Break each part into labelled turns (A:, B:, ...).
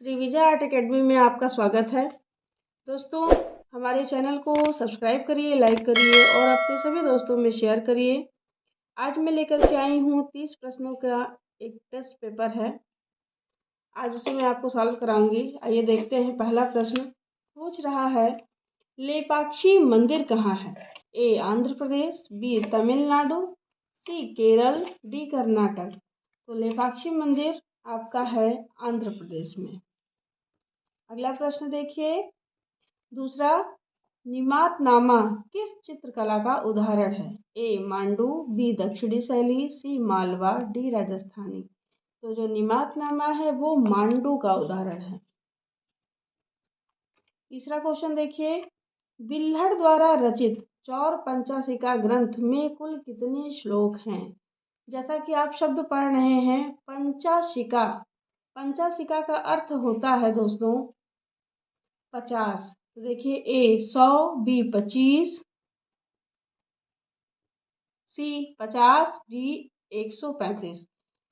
A: Shri Vijay art academy में आपका स्वागत है। दोस्तों, हमारे चैनल को सब्सक्राइब करिए, लाइक करिए और अपने सभी दोस्तों में शेयर करिए। आज मैं लेकर के आई हूँ 30 प्रश्नों का एक टेस्ट पेपर है। आज उसे मैं आपको सॉल्व कराऊंगी। आइए देखते हैं। पहला प्रश्न पूछ रहा है, लेपाक्षी मंदिर कहाँ है? ए आंध्र प्रदेश, बी तमिलनाडु, सी केरल, डी कर्नाटक। तो लेपाक्षी मंदिर आपका है आंध्र प्रदेश में। अगला प्रश्न देखिए। दूसरा, निमातनामा किस चित्रकला का उदाहरण है? ए मांडू, बी दक्षिणी शैली, सी मालवा, डी राजस्थानी। तो जो निमातनामा है वो मांडू का उदाहरण है। तीसरा क्वेश्चन देखिए। बिल्हड़ द्वारा रचित चौर पंचाशिका ग्रंथ में कुल कितने श्लोक हैं? जैसा कि आप शब्द पढ़ रहे हैं पंचाशिका, पंचाशिका का अर्थ होता है दोस्तों 50। तो देखिए, ए 100, बी 25, सी 50, डी 135।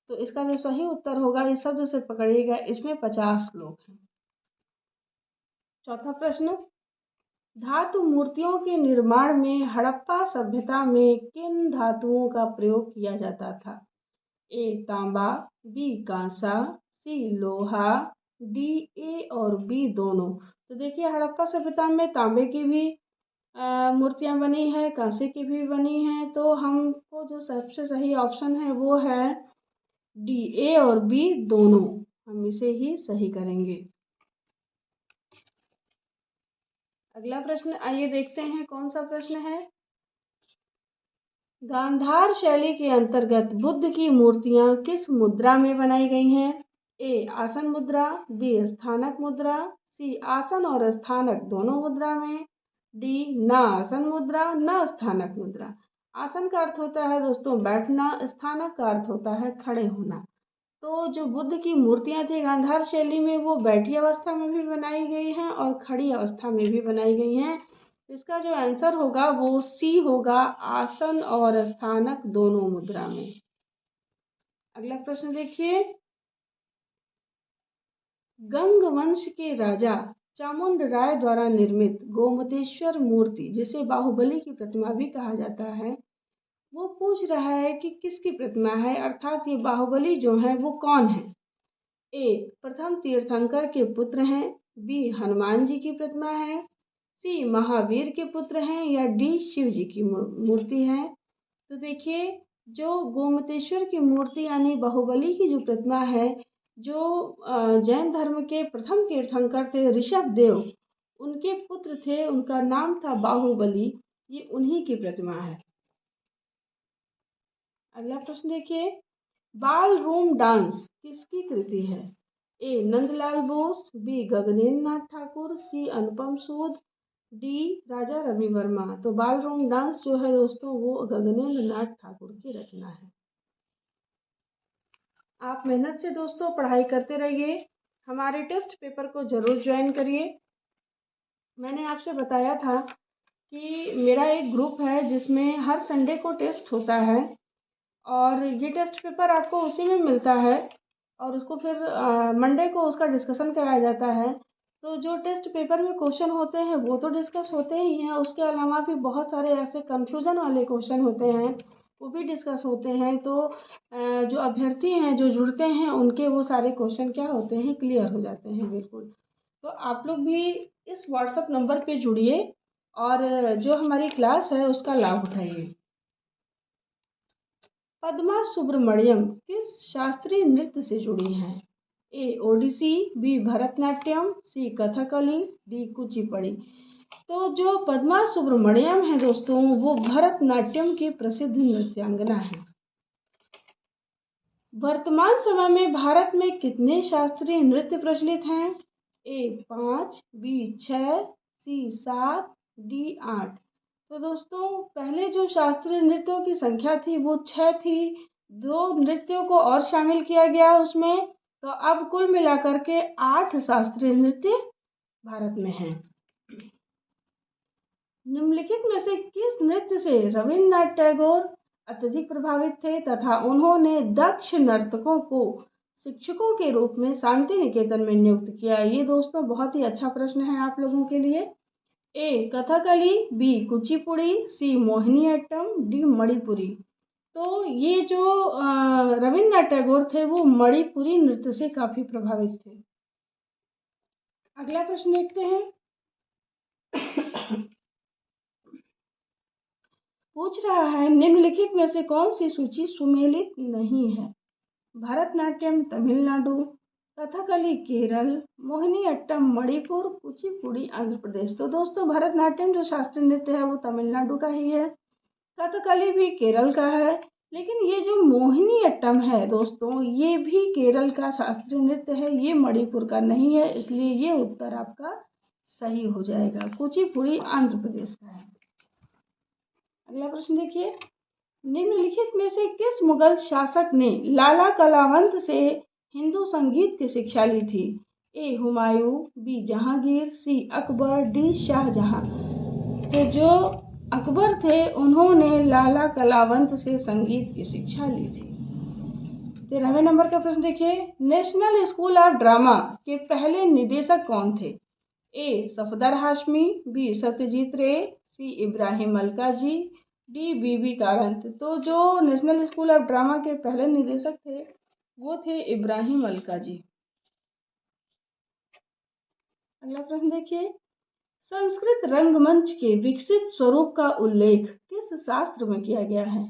A: तो इसका जो सही उत्तर होगा, इस शब्द से पकड़िएगा, इसमें 50 श्लोक हैं। चौथा प्रश्न, धातु मूर्तियों के निर्माण में हड़प्पा सभ्यता में किन धातुओं का प्रयोग किया जाता था? ए तांबा, बी कांसा, सी लोहा, डी ए और बी दोनों। तो देखिए, हड़प्पा सभ्यता में तांबे की भी मूर्तियाँ बनी है, कांसे की भी बनी हैं। तो हमको जो सबसे सही ऑप्शन है वो है डी, ए और बी दोनों। हम इसे ही सही करेंगे। अगला प्रश्न आइए देखते हैं कौन सा प्रश्न है। गांधार शैली के अंतर्गत बुद्ध की मूर्तियां किस मुद्रा में बनाई गई हैं? ए आसन मुद्रा, बी स्थानक मुद्रा, सी आसन और स्थानक दोनों मुद्रा में, डी ना आसन मुद्रा ना स्थानक मुद्रा। आसन का अर्थ होता है दोस्तों बैठना, स्थानक का अर्थ होता है खड़े होना। तो जो बुद्ध की मूर्तियां थी गांधार शैली में, वो बैठी अवस्था में भी बनाई गई हैं और खड़ी अवस्था में भी बनाई गई हैं। इसका जो आंसर होगा वो सी होगा, आसन और स्थानक दोनों मुद्रा में। अगला प्रश्न देखिए। गंग वंश के राजा चामुंड राय द्वारा निर्मित गोमतेश्वर मूर्ति, जिसे बाहुबली की प्रतिमा भी कहा जाता है, वो पूछ रहा है कि किसकी प्रतिमा है, अर्थात ये बाहुबली जो है वो कौन है? ए प्रथम तीर्थंकर के पुत्र हैं, बी हनुमान जी की प्रतिमा है, सी महावीर के पुत्र हैं, या डी शिव जी की मूर्ति है। तो देखिए, जो गोमतेश्वर की मूर्ति यानी बाहुबली की जो प्रतिमा है, जो जैन धर्म के प्रथम तीर्थंकर थे ऋषभ देव, उनके पुत्र थे, उनका नाम था बाहुबली। ये उन्हीं की प्रतिमा है। अगला प्रश्न देखिए। बाल रूम डांस किसकी कृति है? ए नंदलाल बोस, बी गगनेन्द्र नाथ ठाकुर, सी अनुपम सूद, डी राजा रवि वर्मा। तो बाल रूम डांस जो है दोस्तों वो गगनेन्द्र नाथ ठाकुर की रचना है। आप मेहनत से दोस्तों पढ़ाई करते रहिए, हमारे टेस्ट पेपर को जरूर ज्वाइन करिए। मैंने आपसे बताया था कि मेरा एक ग्रुप है जिसमें हर संडे को टेस्ट होता है और ये टेस्ट पेपर आपको उसी में मिलता है और उसको फिर मंडे को उसका डिस्कशन कराया जाता है। तो जो टेस्ट पेपर में क्वेश्चन होते हैं वो तो डिस्कस होते ही हैं, उसके अलावा भी बहुत सारे ऐसे कंफ्यूजन वाले क्वेश्चन होते हैं, वो भी डिस्कस होते हैं। तो जो अभ्यर्थी हैं जो जुड़ते हैं उनके वो सारे क्वेश्चन क्या होते हैं, क्लियर हो जाते हैं बिल्कुल। तो आप लोग भी इस व्हाट्सएप नंबर पे जुड़िए और जो हमारी क्लास है उसका लाभ उठाइए। पद्मा सुब्रमण्यम किस शास्त्रीय नृत्य से जुड़ी हैं? ए ओडिसी, बी भरतनाट्यम, सी कथकली, डी कुचिपुड़ी। तो जो पद्मा सुब्रमण्यम है दोस्तों वो भरतनाट्यम की प्रसिद्ध नृत्यांगना है। वर्तमान समय में भारत में कितने शास्त्रीय नृत्य प्रचलित हैं? ए 5, बी 6, सी 7, डी 8। तो दोस्तों पहले जो शास्त्रीय नृत्यों की संख्या थी वो 6 थी, 2 नृत्यों को और शामिल किया गया उसमें, तो अब कुल मिलाकर के 8 शास्त्रीय नृत्य भारत में हैं। निम्नलिखित में से किस नृत्य से रविन्द्रनाथ टैगोर अत्यधिक प्रभावित थे तथा उन्होंने दक्ष नर्तकों को शिक्षकों के रूप में शांति निकेतन में नियुक्त किया? ये दोस्तों बहुत ही अच्छा प्रश्न है आप लोगों के लिए। ए कथकली, बी कुचिपुड़ी, सी मोहिनीअट्टम, डी मणिपुरी। तो ये जो रविन्द्रनाथ टैगोर थे वो मणिपुरी नृत्य से काफी प्रभावित थे। अगला प्रश्न देखते हैं। पूछ रहा है निम्नलिखित में से कौन सी सूची सुमेलित नहीं है? भरतनाट्यम तमिलनाडु, कथकली केरल, मोहिनीअट्टम मणिपुर, कुचिपुड़ी आंध्र प्रदेश। तो दोस्तों भरतनाट्यम जो शास्त्रीय नृत्य है वो तमिलनाडु का ही है, कथकली भी केरल का है, लेकिन ये जो मोहिनीअट्टम है दोस्तों ये भी केरल का शास्त्रीय नृत्य है, ये मणिपुर का नहीं है, इसलिए ये उत्तर आपका सही हो जाएगा। कुचिपुड़ी आंध्र प्रदेश का है। अगला प्रश्न देखिए, निम्नलिखित में से किस मुगल शासक ने लाला कलावंत से हिंदू संगीत की शिक्षा ली थी? ए हुमायूं, बी जहांगीर, सी अकबर, डी शाहजहां। तो जो अकबर थे उन्होंने लाला कलावंत से संगीत की शिक्षा ली थी। 13वें नंबर का प्रश्न देखिए, नेशनल स्कूल ऑफ ड्रामा के पहले निदेशक कौन थे? ए सफदर हाशमी, बी सत्यजीत रे, सी इब्राहिम मलकाजी, डी बीबी कारंत। तो जो नेशनल स्कूल ऑफ ड्रामा के पहले निदेशक थे वो थे इब्राहिम मलकाजी। अगला प्रश्न देखिए, संस्कृत रंगमंच के विकसित स्वरूप का उल्लेख किस शास्त्र में किया गया है?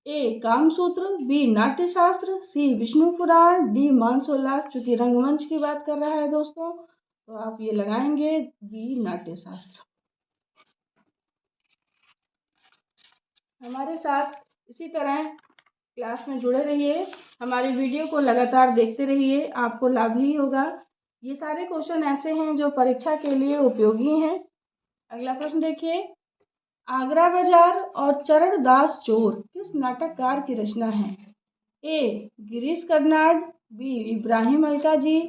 A: ए कामसूत्र, बी नाट्यशास्त्र, सी विष्णु पुराण, डी मानसोल्लास। चूंकि रंगमंच की बात कर रहा है दोस्तों तो आप ये लगाएंगे बी नाट्यशास्त्र। हमारे साथ इसी तरह क्लास में जुड़े रहिए, हमारी वीडियो को लगातार देखते रहिए, आपको लाभ ही होगा। ये सारे क्वेश्चन ऐसे हैं जो परीक्षा के लिए उपयोगी हैं। अगला प्रश्न देखिए, आगरा बाजार और चरण दास चोर किस नाटककार की रचना है? ए गिरीश कर्नाड, बी इब्राहिम अलकाजी,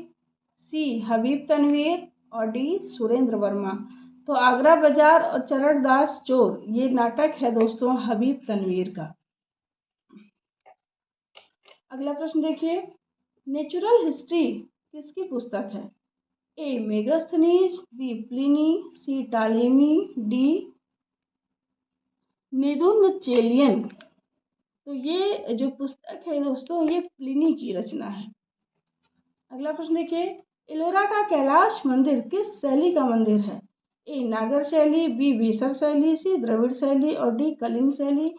A: सी हबीब तनवीर और डी सुरेंद्र वर्मा। तो आगरा बाजार और चरण दास चोर ये नाटक है दोस्तों हबीब तनवीर का। अगला प्रश्न देखिए, नेचुरल हिस्ट्री किसकी पुस्तक है? ए मेगास्थनीज, बी प्लिनी, सी टालेमी, डी नेदुनचेलियन। तो ये जो पुस्तक है दोस्तों ये प्लिनी की रचना है। अगला प्रश्न देखिए, एलोरा का कैलाश मंदिर किस शैली का मंदिर है? ए नागर शैली, बी बीसर शैली, सी द्रविड़ शैली और डी कलिंग शैली।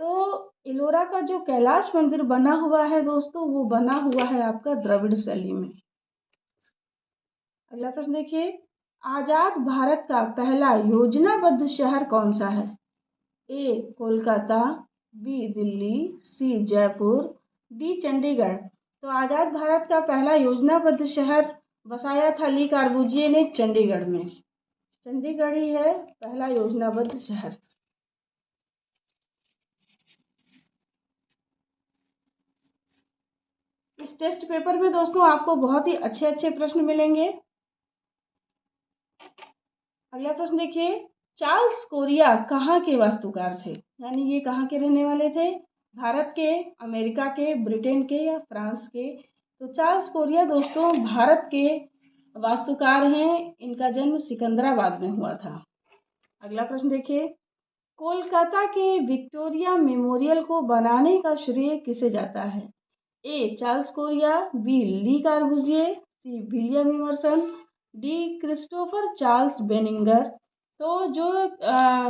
A: तो एलोरा का जो कैलाश मंदिर बना हुआ है दोस्तों वो बना हुआ है आपका द्रविड़ शैली में। अगला प्रश्न देखिए, आजाद भारत का पहला योजनाबद्ध शहर कौन सा है? ए कोलकाता, बी दिल्ली, सी जयपुर, डी चंडीगढ़। तो आजाद भारत का पहला योजनाबद्ध शहर बसाया था ली कार्बूजिए ने चंडीगढ़ में। चंडीगढ़ ही है पहला योजनाबद्ध शहर। इस टेस्ट पेपर में दोस्तों आपको बहुत ही अच्छे अच्छे प्रश्न मिलेंगे। अगला प्रश्न देखिए, चार्ल्स कोरिया कहाँ के वास्तुकार थे? यानी ये कहाँ के रहने वाले थे? भारत के, अमेरिका के, ब्रिटेन के या फ्रांस के? तो चार्ल्स कोरिया दोस्तों भारत के वास्तुकार हैं, इनका जन्म सिकंदराबाद में हुआ था। अगला प्रश्न देखिए, कोलकाता के विक्टोरिया मेमोरियल को बनाने का श्रेय किसे जाता है? A Charles Correa, B Le Corbusier, C William Emerson, D Christopher Charles Benninger. तो जो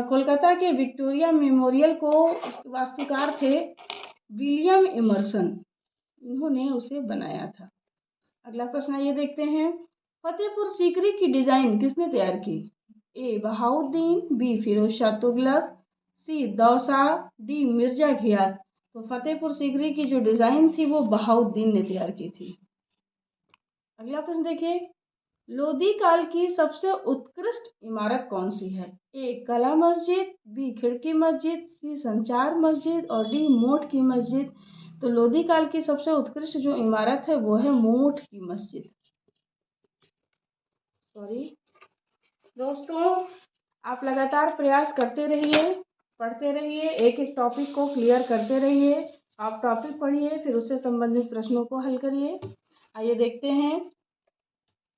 A: कोलकाता के विक्टोरिया मेमोरियल को वास्तुकार थे विलियम इमर्सन, इन्होंने उसे बनाया था। अगला प्रश्न ये देखते हैं, फतेहपुर सीकरी की डिज़ाइन किसने तैयार की? ए बहाउद्दीन, बी फिरोज शाह तुगलक, सी दौसा, डी मिर्जा घियाथ। तो फतेहपुर सीकरी की जो डिज़ाइन थी वो बहाउद्दीन ने तैयार की थी। अगला प्रश्न देखिए, लोधी काल की सबसे उत्कृष्ट इमारत कौन सी है? ए कला मस्जिद, बी खिड़की मस्जिद, सी संचार मस्जिद और डी मोठ की मस्जिद। तो लोधी काल की सबसे उत्कृष्ट जो इमारत है वो है मोठ की मस्जिद। दोस्तों आप लगातार प्रयास करते रहिए, पढ़ते रहिए, एक एक टॉपिक को क्लियर करते रहिए। आप टॉपिक पढ़िए, फिर उससे संबंधित प्रश्नों को हल करिए। आइए देखते हैं,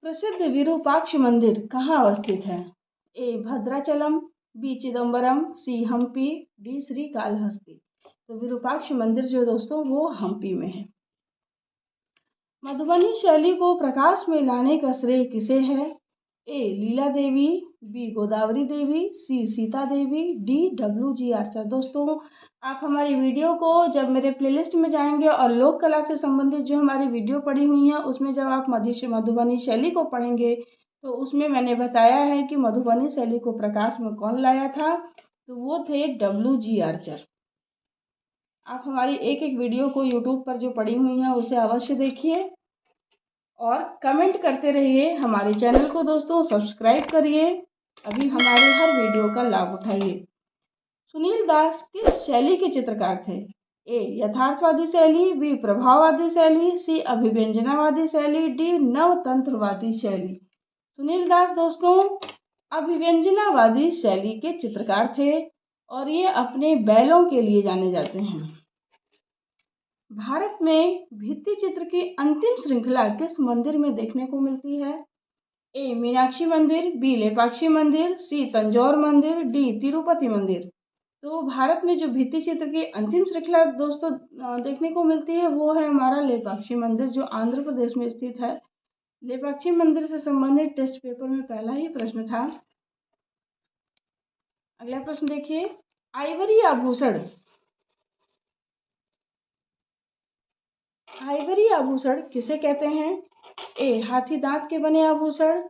A: प्रसिद्ध विरूपाक्ष मंदिर कहाँ अवस्थित है? ए भद्राचलम, बी चिदम्बरम, सी हम्पी, डी श्रीकालहस्ती। तो विरूपाक्ष मंदिर जो दोस्तों वो हम्पी में है। मधुबनी शैली को प्रकाश में लाने का श्रेय किसे है? ए लीला देवी, बी गोदावरी देवी, सी Sita Devi, D WG Archer. दोस्तों आप हमारी वीडियो को जब मेरे प्लेलिस्ट में जाएंगे और लोक कला से संबंधित जो हमारी वीडियो पड़ी हुई हैं उसमें जब आप मधुबनी शैली को पढ़ेंगे तो उसमें मैंने बताया है कि मधुबनी शैली को प्रकाश में कौन लाया था, तो वो थे WG आर्चर। आप हमारी एक एक वीडियो को यूट्यूब पर जो पड़ी हुई हैं उसे अवश्य देखिए और कमेंट करते रहिए। हमारे चैनल को दोस्तों सब्सक्राइब करिए, अभी हमारे हर वीडियो का लाभ उठाइए। सुनील दास किस शैली के चित्रकार थे? ए यथार्थवादी शैली, बी प्रभाववादी शैली, सी अभिव्यंजनावादी शैली, डी नवतंत्रवादी शैली। सुनील दास दोस्तों अभिव्यंजनावादी शैली के चित्रकार थे और ये अपने बैलों के लिए जाने जाते हैं। भारत में भित्ति चित्र की अंतिम श्रृंखला किस मंदिर में देखने को मिलती है? ए मीनाक्षी मंदिर, बी लेपाक्षी मंदिर, सी तंजौर मंदिर, डी तिरुपति मंदिर। तो भारत में जो भित्ति चित्र की अंतिम श्रृंखला दोस्तों देखने को मिलती है वो है हमारा लेपाक्षी मंदिर जो आंध्र प्रदेश में स्थित है। लेपाक्षी मंदिर से संबंधित टेस्ट पेपर में पहला ही प्रश्न था। अगला प्रश्न देखिए, आइवरी आभूषण किसे कहते हैं? ए हाथी दांत के बने आभूषण,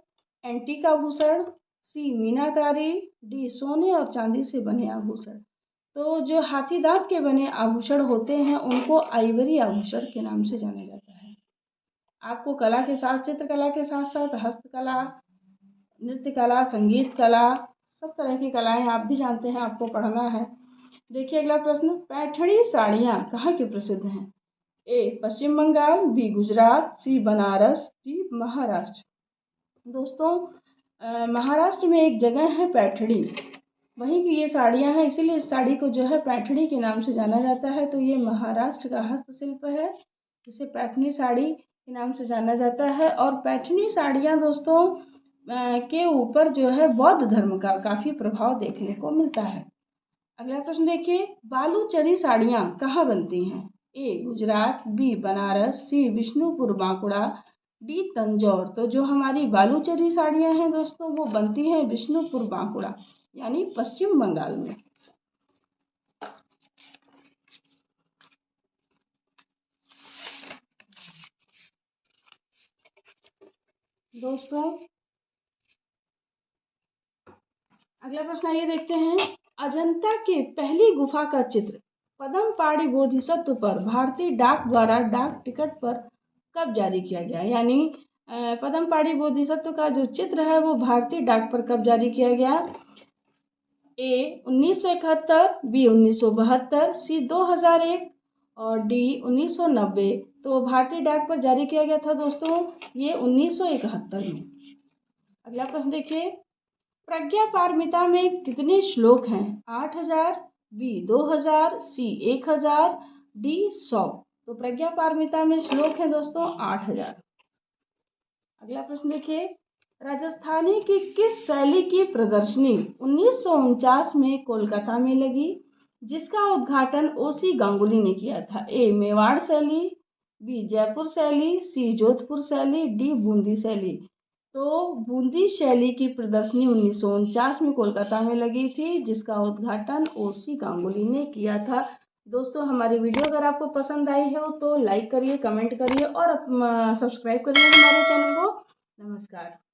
A: एंटीक आभूषण, सी मीनाकारी, डी सोने और चांदी से बने आभूषण। तो जो हाथी दांत के बने आभूषण होते हैं उनको आइवरी आभूषण के नाम से जाना जाता है। आपको कला के साथ चित्रकला के साथ साथ हस्तकला, नृत्य कला, संगीत कला, सब तरह की कलाएं आप भी जानते हैं, आपको पढ़ना है। देखिए अगला प्रश्न, पैठणी साड़ियाँ कहाँ की प्रसिद्ध हैं? ए पश्चिम बंगाल, बी गुजरात, सी बनारस, डी महाराष्ट्र। दोस्तों महाराष्ट्र में एक जगह है पैठणी, वहीं की ये साड़ियाँ हैं, इसीलिए इस साड़ी को जो है पैठणी के नाम से जाना जाता है। तो ये महाराष्ट्र का हस्तशिल्प है, जिसे पैठणी साड़ी के नाम से जाना जाता है। और पैठणी साड़ियाँ दोस्तों के ऊपर जो है बौद्ध धर्म का काफ़ी प्रभाव देखने को मिलता है। अगला प्रश्न देखिए, बालूचरी साड़ियाँ कहाँ बनती हैं? ए गुजरात, बी बनारस, सी विष्णुपुर बांकुड़ा, डी तंजौर। तो जो हमारी बालूचरी साड़ियाँ हैं दोस्तों वो बनती हैं विष्णुपुर बांकुड़ा यानी पश्चिम बंगाल में। दोस्तों अगला प्रश्न आइए देखते हैं, अजंता के पहली गुफा का चित्र पद्मपाणि बोधिसत्व पर भारतीय डाक द्वारा डाक टिकट पर कब जारी किया गया? यानी पद्मपाणि बोधिसत्व का जो चित्र है वो भारतीय डाक पर कब जारी किया गया? ए 1971, बी 1972, सी 2001 और डी 1990। तो भारतीय डाक पर जारी किया गया था दोस्तों ये 1971 में। अगला प्रश्न देखिए, प्रज्ञा पारमिता में कितने श्लोक हैं? 8000, बी 2000, सी 1000, डी 100। तो प्रज्ञा पारमिता में श्लोक हैं दोस्तों 8000। अगला प्रश्न देखिए, राजस्थानी की किस शैली की प्रदर्शनी 1949 में कोलकाता में लगी, जिसका उद्घाटन ओसी गांगुली ने किया था? ए मेवाड़ शैली, बी जयपुर शैली, सी जोधपुर शैली, डी बूंदी शैली। तो बूंदी शैली की प्रदर्शनी 1949 में कोलकाता में लगी थी, जिसका उद्घाटन ओसी गांगुली ने किया था। दोस्तों हमारी वीडियो अगर आपको पसंद आई हो तो लाइक करिए, कमेंट करिए और सब्सक्राइब करिए हमारे चैनल को। नमस्कार।